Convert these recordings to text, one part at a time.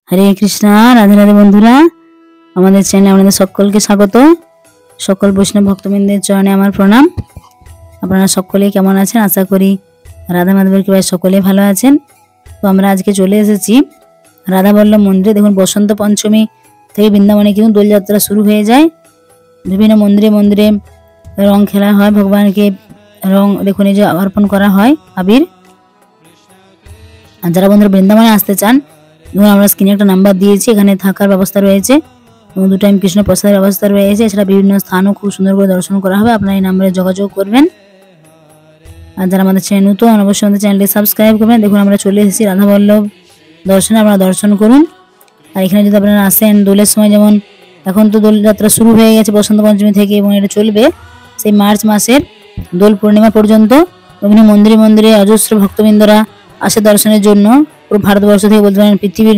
হরে কৃষ্ণা, রাধে রাধে বন্ধুরা। আমাদের চ্যানেলে আপনাদের সকলকে স্বাগত। সকল বৈষ্ণব ভক্তবৃন্দের চরণে আমার প্রণাম। আপনারা সকলেই কেমন আছেন? আশা করি রাধা মাধবের কৃপায় সকলেই ভালো আছেন। তো আমরা আজকে চলে এসেছি রাধা বল্লভ মন্দিরে। দেখুন, বসন্ত পঞ্চমী থেকে বৃন্দাবনে কিন্তু দোলযাত্রা শুরু হয়ে যায়। বিভিন্ন মন্দিরে মন্দিরে রং খেলা হয়, ভগবানকে রং দেখুন এই যে অর্পণ করা হয় আবির। আর যারা বন্ধুরা বৃন্দাবনে আসতে চান, ধরুন আমরা স্ক্রিনে একটা নাম্বার দিয়েছি, এখানে থাকার ব্যবস্থা রয়েছে এবং 2 টাইম কৃষ্ণ প্রসাদের ব্যবস্থা রয়েছে। এছাড়া বিভিন্ন স্থানও খুব সুন্দর করে দর্শন করা হবে। আপনারা এই নাম্বারে যোগাযোগ করবেন। আর যারা আমাদের চ্যানেল নতুন, অবশ্যই আমাদের চ্যানেলটি সাবস্ক্রাইব করবেন। দেখুন আমরা চলে এসেছি রাধা বল্লভ দর্শনে, আপনারা দর্শন করুন। আর এখানে যদি আপনারা আসেন দোলের সময়, যেমন এখন তো দোলযাত্রা শুরু হয়ে গেছে বসন্ত পঞ্চমী থেকে এবং এটা চলবে সেই মার্চ মাসের দোল পূর্ণিমা পর্যন্ত। বিভিন্ন মন্দিরে মন্দিরে অজস্র ভক্তবৃন্দরা আসে দর্শনের জন্য। পুরো ভারতবর্ষ থেকে বলতে পারেন পৃথিবীর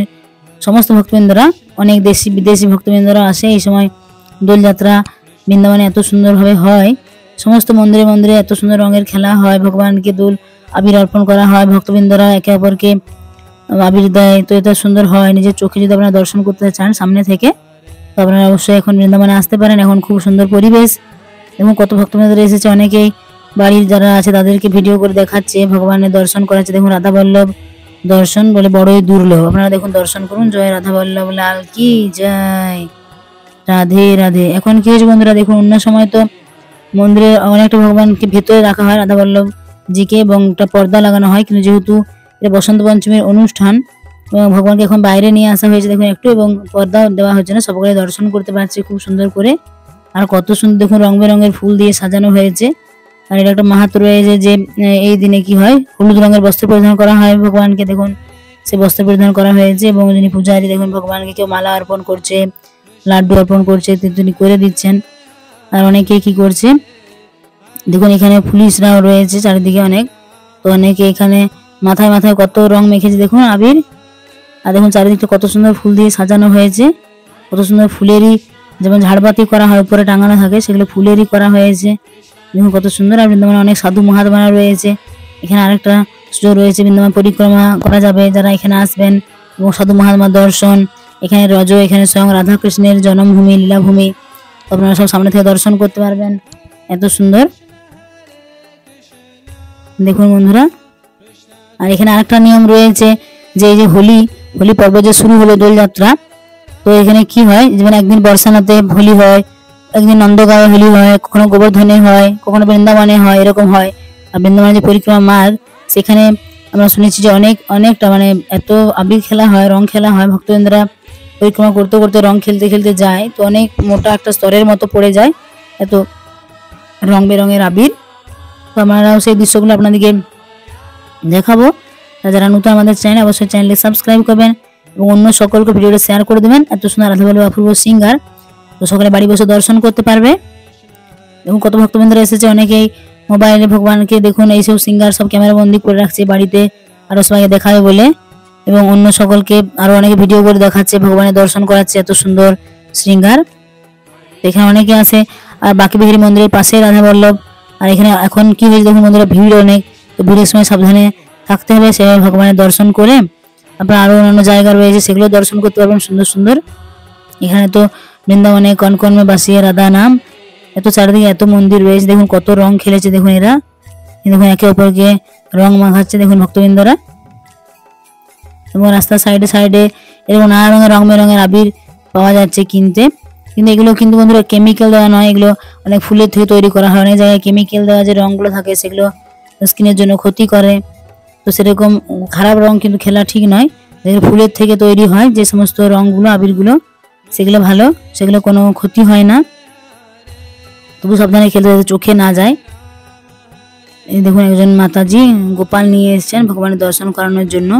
সমস্ত ভক্তবৃন্দরা, অনেক দেশি বিদেশি ভক্তবৃন্দরা আসে এই সময়। দোলযাত্রা বৃন্দাবনে এত সুন্দরভাবে হয়, সমস্ত মন্দিরে মন্দিরে এত সুন্দর রঙের খেলা হয়, ভগবানকে দোল আবির অর্পণ করা হয়, ভক্তবৃন্দরা একে অপরকে আবির দেয়। তো এটা সুন্দর হয়। নিজের চোখে যদি আপনারা দর্শন করতে চান সামনে থেকে, তো আপনারা অবশ্যই এখন বৃন্দাবনে আসতে পারেন। এখন খুব সুন্দর পরিবেশ এবং কত ভক্তবৃন্দরা এসেছে। অনেকেই বাড়ির যারা আছে তাদেরকে ভিডিও করে দেখাচ্ছে, ভগবানের দর্শন করাচ্ছে। দেখুন রাধা বল্লভ দর্শন বলে বড়ই দুর্লভ। আপনারা দেখুন দর্শন করুন। জয় রাধা বল্লভ লাল কি জয়, রাধে রাধে। এখন কি হয়েছে বন্ধুরা, দেখুন অন্য সময় তো মন্দিরে অনেকটা ভগবানকে ভেতরে রাখা হয় রাধা বল্লভ জিকে এবং একটা পর্দা লাগানো হয়, কিন্তু যেহেতু এটা বসন্ত পঞ্চমীর অনুষ্ঠান এবং ভগবানকে এখন বাইরে নিয়ে আসা হয়েছে দেখুন একটু, এবং পর্দা দেওয়া হচ্ছে না, সকলে দর্শন করতে পারছে খুব সুন্দর করে। আর কত সুন্দর দেখুন রং বেরঙের ফুল দিয়ে সাজানো হয়েছে। আর এটা একটা মাহাত্ম্য রয়েছে যে এই দিনে কি হয়, হলুদ রঙের বস্ত্র পরিধান করা হয় ভগবানকে। দেখুন সে বস্ত্র পরিধান করা হয়েছে এবং যিনি পূজারী দেখুন ভগবানকে কেউ মালা অর্পণ করছে, লাড্ডু অর্পণ করছে, তিনি করে দিচ্ছেন। আর অনেকে কি করছে দেখুন, এখানে পুলিশরাও রয়েছে চারিদিকে অনেক। তো অনেকে এখানে মাথায় মাথায় কত রং মেখেছে দেখুন আবির। আর দেখুন চারিদিকটা কত সুন্দর ফুল দিয়ে সাজানো হয়েছে, কত সুন্দর ফুলেরই, যেমন ঝাড়বাতি করা হয় উপরে টাঙানো থাকে, সেগুলো ফুলেরই করা হয়েছে। দেখুন কত সুন্দর। আর বৃন্দাবনে অনেক সাধু মহাত্মারা রয়েছে। এখানে আরেকটা সুযোগ রয়েছে, বৃন্দাবন পরিক্রমা করা যাবে যারা এখানে আসবেন এবং সাধু মহাত্মার দর্শন। এখানে এখানে স্বয়ং রাধা কৃষ্ণের জন্মভূমি, লীলাভূমি, আপনারা সব সামনে থেকে দর্শন করতে পারবেন। এত সুন্দর দেখুন বন্ধুরা। আর এখানে আরেকটা নিয়ম রয়েছে যে এই যে হোলি পর্ব যে শুরু হলো দোলযাত্রা, তো এখানে কি হয়, যেমন একদিন বর্ষানাতে হোলি হয়, একদিন নন্দগাঁওয়ে হোলি হয়, কখনো গোবর্ধনে হয়, কখনো বৃন্দাবনে হয়, এরকম হয়। আর বৃন্দাবনে যে পরিক্রমা মার্গ, সেখানে আমরা শুনেছি যে অনেকটা মানে এত আবির খেলা হয়, রং খেলা হয়, ভক্তবৃন্দরা পরিক্রমা করতে করতে রং খেলতে খেলতে যায়, তো অনেক মোটা একটা স্তরের মতো পড়ে যায় এত রং বেরঙের আবির। তো আমরাও সেই দৃশ্যগুলো আপনাদেরকে দেখাবো। যারা নতুন আমাদের চ্যানেল, অবশ্যই চ্যানেলটি সাবস্ক্রাইব করবেন এবং অন্য সকলকে ভিডিওটা শেয়ার করে দেবেন। এত সুন্দর রাধা বল্লভ অপূর্ব সিঙ্গার, তো সকলে বাড়ি বসে দর্শন করতে পারবে। এবং কত ভক্তবৃন্দরা এসেছে, অনেকেই মোবাইলে ভগবানকে দেখুন এইসব সিঙ্গার সব ক্যামেরা বন্দি করে রাখছে বাড়িতে, আরো সবাইকে দেখাবে বলে, এবং অন্য সকলকে আরো অনেকে ভিডিও করে দেখাচ্ছে, ভগবানের দর্শন করাচ্ছে। এত সুন্দর শৃঙ্গার, এখানে অনেকে আসে। আর বাকি বিহারী মন্দিরের পাশে রাধা বল্লভ। আর এখানে এখন কি হয়েছে দেখুন বন্ধুরা, ভিড় অনেক, তো ভিড়ের সময় সাবধানে থাকতে হবে। সেভাবে ভগবানের দর্শন করে আপনারা আরো অন্যান্য জায়গা রয়েছে সেগুলো দর্শন করতে পারবেন সুন্দর সুন্দর। এখানে তো বৃন্দাবনে কনকনমে বাসিয়ে রাধা নাম, এত চারিদিকে এত মন্দির রয়েছে। দেখুন কত রং খেলেছে দেখুন এরা, দেখুন একে অপরকে রং মাখাচ্ছে দেখুন ভক্তবৃন্দরা। এবং রাস্তার সাইডে সাইডে এরকম নানা রঙের রং বেরঙের আবির পাওয়া যাচ্ছে কিনতে। কিন্তু এগুলো কিন্তু বন্ধুরা কেমিক্যাল দেওয়া নয়, এগুলো অনেক ফুলের থেকে তৈরি করা হয়। অনেক জায়গায় কেমিক্যাল দেওয়া যে রঙগুলো থাকে সেগুলো স্কিনের জন্য ক্ষতি করে, তো সেরকম খারাপ রং কিন্তু খেলা ঠিক নয়। যেগুলো ফুলের থেকে তৈরি হয় যে সমস্ত রঙগুলো আবিরগুলো, সেগুলো ভালো, সেগুলো কোনো ক্ষতি হয় না। তবু সাবধানে খেলতে যাতে চোখে না যায়। এই দেখুন একজন মাতাজি গোপাল নিয়ে এসেছেন ভগবানের দর্শন করানোর জন্য।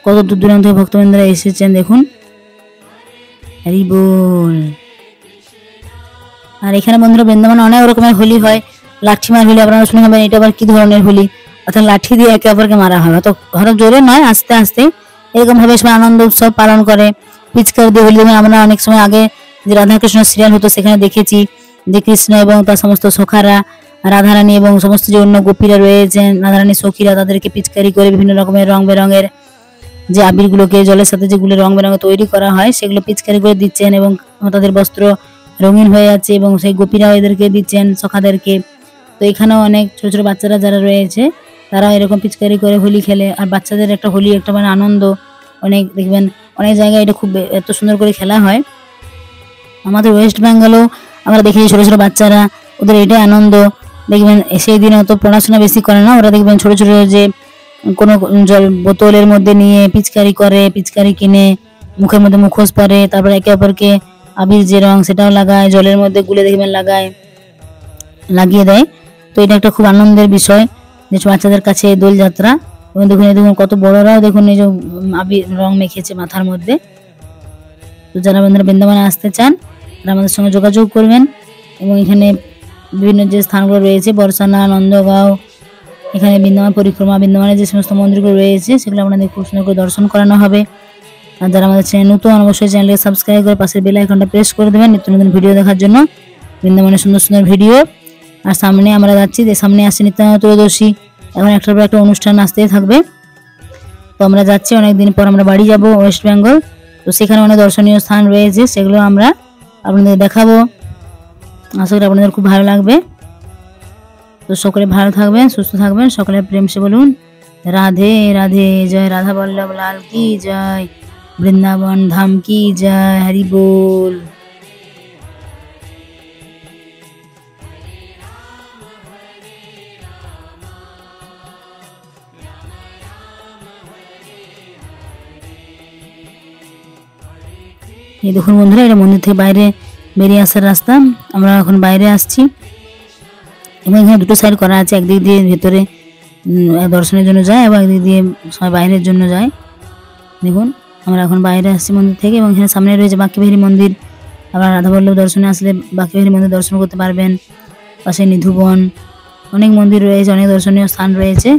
কত দূর দূরান্ত থেকে ভক্তবৃন্দরা এসেছেন দেখুন, হরি বল। আর এখানে বন্ধুরা বৃন্দাবনে অনেক রকমের হোলি হয়, লাঠি মার হোলি আপনারা শুনে হবেন। এটা আবার কি ধরনের হোলি, অর্থাৎ লাঠি দিয়ে একে অপরকে মারা হয়, তো ধরো জোরে নয়, আস্তে আস্তে এরকম ভাবে সবাই আনন্দ উৎসব পালন করে। পিচকারি দিয়ে হোলি, আমরা অনেক সময় আগে যে রাধাকৃষ্ণ সিরিয়াল হতো সেখানে দেখেছি যে কৃষ্ণ এবং তার সমস্ত সখারা, রাধারানী এবং সমস্ত যে অন্য গোপীরা রয়েছেন, রাধারানী সখীরা, তাদেরকে পিচকারি করে বিভিন্ন রকমের রং বেরঙের যে আবিরগুলোকে জলের সাথে যেগুলো রং বেরঙে তৈরি করা হয় সেগুলো পিচকারি করে দিচ্ছেন এবং তাদের বস্ত্র রঙিন হয়ে যাচ্ছে এবং সেই গোপীরাও এদেরকে দিচ্ছেন সখাদেরকে। তো এখানেও অনেক ছোট ছোট বাচ্চারা যারা রয়েছে তারা এরকম পিচকারি করে হোলি খেলে। আর বাচ্চাদের একটা হোলি একটা মানে আনন্দ, অনেক দেখবেন অনেক জায়গায় এটা খুব এত সুন্দর করে খেলা হয়। আমাদের ওয়েস্ট বেঙ্গলেও আমরা দেখি ছোট ছোট বাচ্চারা, ওদের এটাই আনন্দ। দেখবেন সেই দিনে অত পড়াশোনা বেশি করে না, ওরা দেখবেন ছোট ছোট যে কোনো জল বোতলের মধ্যে নিয়ে পিচকারি করে, পিচকারি কিনে মুখের মধ্যে মুখোশ পরে, তারপরে একে অপরকে আবির যে রং সেটাও লাগায়, জলের মধ্যে গুলে দেখবেন লাগিয়ে দেয়। তো এটা একটা খুব আনন্দের বিষয় যে বাচ্চাদের কাছে দোলযাত্রা। এবং দেখুন কত বড়রাও দেখুন এই যে আবির রং মেখেছে মাথার মধ্যে। তো যারা বন্ধুরা বৃন্দাবনে আসতে চান তারা আমাদের সঙ্গে যোগাযোগ করবেন। এবং এখানে বিভিন্ন যে স্থানগুলো রয়েছে বর্ষানা, নন্দগাঁও, এখানে বৃন্দাবন পরিক্রমা, বৃন্দাবনের যে সমস্ত মন্দিরগুলো রয়েছে সেগুলো আপনাদের খুব সুন্দর করে দর্শন করানো হবে। আর যারা আমাদের চ্যানেল নতুন অবশ্যই চ্যানেলকে সাবস্ক্রাইব করে পাশের বেল আইকনটা প্রেস করে দেবেন নিত্য নতুন ভিডিও দেখার জন্য, বৃন্দাবনের সুন্দর সুন্দর ভিডিও। আর সামনে আমরা যাচ্ছি, যে সামনে আসছে নিত্যানন্দ ত্রয়োদশী, এখন একটার পর একটা অনুষ্ঠান আসতেই থাকবে। তো আমরা যাচ্ছি, অনেকদিন পর আমরা বাড়ি যাব ওয়েস্ট বেঙ্গল। তো সেখানে অনেক দর্শনীয় স্থান রয়েছে, সেগুলো আমরা আপনাদের দেখাবো। আশা করি আপনাদের খুব ভালো লাগবে। তো সকলে ভালো থাকবেন, সুস্থ থাকবেন, সকলে প্রেম সে বলুন রাধে রাধে। জয় রাধা বল্লভ লাল কি জয়, বৃন্দাবন ধাম কি জয়, হরি बोल। এই দেখুন বন্ধুরা, এটা মন্দির থেকে বাইরে বেরিয়ে আসার রাস্তা। আমরা এখন বাইরে আসছি এবং এখানে দুটো সাইড করা আছে, একদিক দিয়ে ভেতরে দর্শনের জন্য যায় এবং একদিক দিয়ে সবাই বাইরের জন্য যায়। দেখুন আমরা এখন বাইরে আসছি মন্দির থেকে এবং এখানে সামনে রয়েছে বাঁকবিহারী মন্দির। আবার রাধাবল্লভ দর্শনে আসলে বাঁকবিহারী মন্দির দর্শন করতে পারবেন। পাশে নিধুবন, অনেক মন্দির রয়েছে, অনেক দর্শনীয় স্থান রয়েছে।